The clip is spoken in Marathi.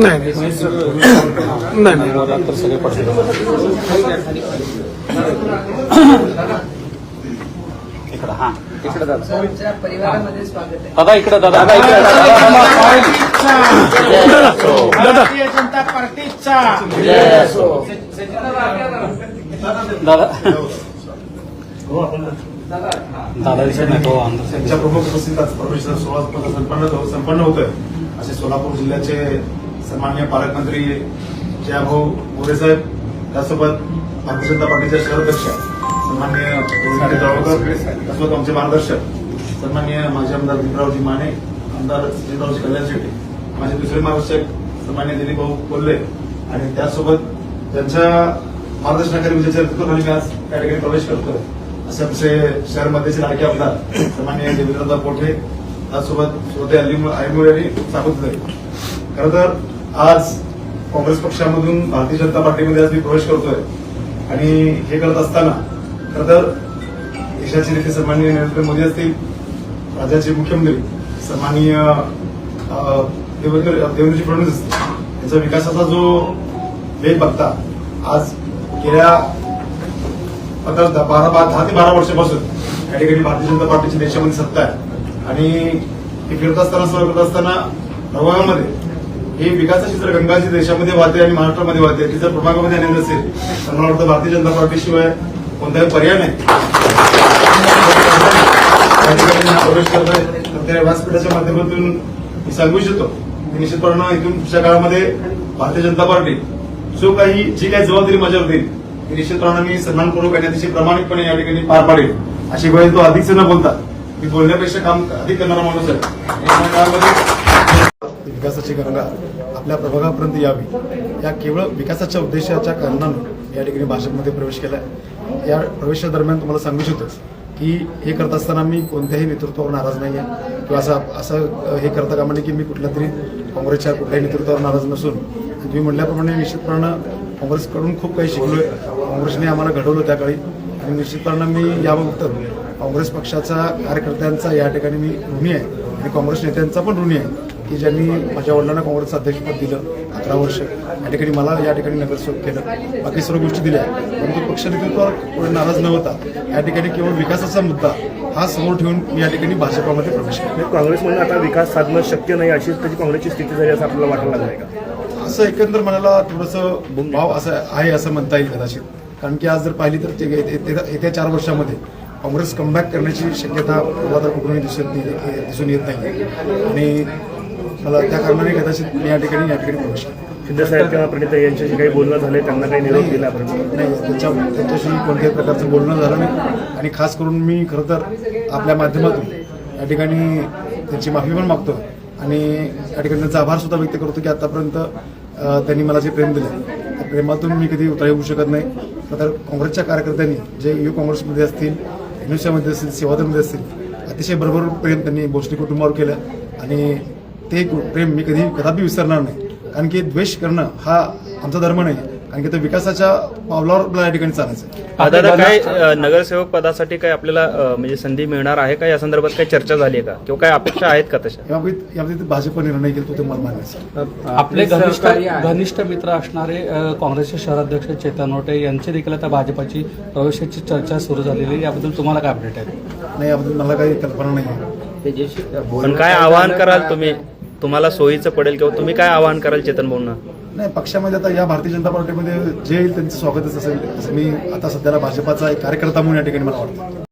नाही तर सगळे पडले. इकडं हा इकडे दादा परिवारामध्ये स्वागत आहे. दादा इकडे दादा भारतीय जनता पार्टीचा दादा दादा दिसत नाही तो अंदर त्यांच्या प्रमुख उपस्थितीत प्रवेश सोहळा संपन्न होतोय असे सोलापूर जिल्ह्याचे सन्माननीय पालकमंत्री जयाभाऊ मोरे साहेब, त्यासोबत भारतीय जनता पार्टीचे शहराध्यक्ष सन्माननीय रोहिणी जळगावकर, त्यासोबत आमचे मार्गदर्शक सन्माननीय माजी आमदार दिलीपरावजी माने, आमदार दिलीपरावजी कल्याण शेट्टी, माझे दुसरे मार्गदर्शक सन्माननीय दिलीपभाऊ कोल्हे आणि त्यासोबत त्यांच्या मार्गदर्शनाखाली विजय नेतृत्वाखाली मी आज त्या ठिकाणी प्रवेश करतोय. असे आमचे शहर मध्येचे लाडके आमदार सन्माननीय देवेंद्रदा कोठे, त्यासोबत श्रोते आयमुळे आणि साकुत. खरं तर आज काँग्रेस पक्षामधून भारतीय जनता पार्टीमध्ये आज मी प्रवेश करतोय आणि हे करत असताना खरं तर देशाचे नेते सन्माननीय नरेंद्र मोदी असतील, राज्याचे मुख्यमंत्री सन्माननीय देवेंद्रजी फडणवीस असतील, यांचा विकासाचा जो वेग बघता आज गेल्या 10 ते 12 वर्षापासून या ठिकाणी भारतीय जनता पार्टीची देशामध्ये सत्ता आहे आणि हे करत असताना सर्व करत असताना प्रभागामध्ये ही विकासाची जर गंगा जी देशामध्ये वाहते आणि महाराष्ट्रामध्ये वाहते ती जर प्रभागामध्ये आलेली नसेल तर मला वाटतं भारतीय जनता पार्टीशिवाय कोणताही पर्याय नाही. या ठिकाणी हा प्रवेश करतोय तर त्या व्यासपीठाच्या माध्यमातून मी सांगू इच्छितो की निश्चितपणे इथून पुढच्या काळामध्ये भारतीय जनता पार्टी जी काही जबाबदारी माझ्यावर देईल ती निश्चितपणे मी सन्मानपूर्वक आणि अतिशय प्रामाणिकपणे या ठिकाणी पार पाडेल. अशी वेळ तो अधिकच न बोलता मी बोलण्यापेक्षा काम अधिक करणारा माणूस आहे. विकासाची गंगा आपल्या प्रभागापर्यंत यावी या केवळ विकासाच्या उद्देशाच्या कारणानं या ठिकाणी भाजपमध्ये प्रवेश केला आहे. या प्रवेशादरम्यान तुम्हाला सांगू इच्छितो की हे करत असताना मी कोणत्याही नेतृत्वावर नाराज नाही आहे किंवा असं हे करता कामा नये की मी कुठल्या तरी काँग्रेसच्या कुठल्याही नेतृत्वावर नाराज नसून तुम्ही म्हटल्याप्रमाणे निश्चितपणे काँग्रेसकडून खूप काही शिकलोय. काँग्रेसने आम्हाला घडवलं त्या काळी आणि निश्चितपणे मी याबाबत काँग्रेस पक्षाचा कार्यकर्त्यांचा या ठिकाणी मी ऋणी आहे आणि काँग्रेस नेत्यांचा पण ऋणी आहे की ज्यांनी माझ्या वडिलांना काँग्रेसचं अध्यक्षपद दिलं 11 वर्ष, या ठिकाणी मला या ठिकाणी नगरसेवक केलं, बाकी सर्व गोष्टी दिल्या. परंतु पक्ष नेतृत्वावर नाराज न होता या ठिकाणी केवळ विकासाचा मुद्दा हा समोर ठेवून मी या ठिकाणी भाजपामध्ये प्रवेश केला. काँग्रेसमध्ये आता विकास साधणं शक्य नाही अशी त्याची काँग्रेसची स्थिती झाली असं आपल्याला वाटायला लागलं आहे का? असं एकंदर मनाला थोडंसं भाव असं आहे असं म्हणता येईल कदाचित. कारण की आज जर पाहिली तर येत्या 4 वर्षामध्ये काँग्रेस कमबॅक करण्याची शक्यता मला तर कुठूनही दिसून येत नाही आणि मला त्या कारणाने कदाचित मी या ठिकाणी प्रवेश केला. शिंदेसाहेब किंवा प्रणिता यांच्याशी काही बोलणं झाले, त्यांना काही निरोप दिला आपण? नाही, त्यांच्याशी कोणत्याही प्रकारचं बोलणं झालं नाही आणि खास करून मी खरं तर आपल्या माध्यमातून या ठिकाणी त्यांची माफी पण मागतो आणि या ठिकाणी त्यांचा आभार सुद्धा व्यक्त करतो की आतापर्यंत त्यांनी मला जे प्रेम दिलं त्या प्रेमातून मी कधी उतराई होऊ शकत नाही. तर काँग्रेसच्या कार्यकर्त्यांनी जे युवा काँग्रेसमध्ये असतील, एनएसयूमध्ये असतील, सेवादळमध्ये असतील, अतिशय बरोबर प्रेम त्यांनी भोसले कुटुंबावर केलं आणि ते प्रेम मी कदापि विसरणार नाही. कारण की द्वेष करणं हा आमचा धर्म नाही, कारण की तो विकासाच्या पावलावर या ठिकाणी चालायचं. दादा काय नगरसेवक पदासाठी काय आपल्याला म्हणजे संधी मिळणार आहे का, या संदर्भात काही चर्चा झाली आहे का किंवा काय अपेक्षा आहेत का तशा? याबाबतीत भाजप निर्णय घेतो ते मला मान्य आहे. आपले घनिष्ठ मित्र असणारे काँग्रेसचे शहराध्यक्ष चेतन वोटे यांची देखील आता भाजपाची प्रवेशाची चर्चा सुरू झालेली आहे, याबद्दल तुम्हाला काय अपडेट आहे? नाही, याबद्दल मला काही कल्पना नाही. पण काय आवाहन कराल तुम्ही, तुम्हाला सोयीचं पडेल किंवा तुम्ही काय आवाहन कराल चेतन भाऊंना? नाही, पक्षामध्ये आता या भारतीय जनता पार्टीमध्ये जे येईल त्यांचं स्वागतच असेल असं मी आता सध्याला भाजपाचा एक कार्यकर्ता म्हणून या ठिकाणी मला वाटतं.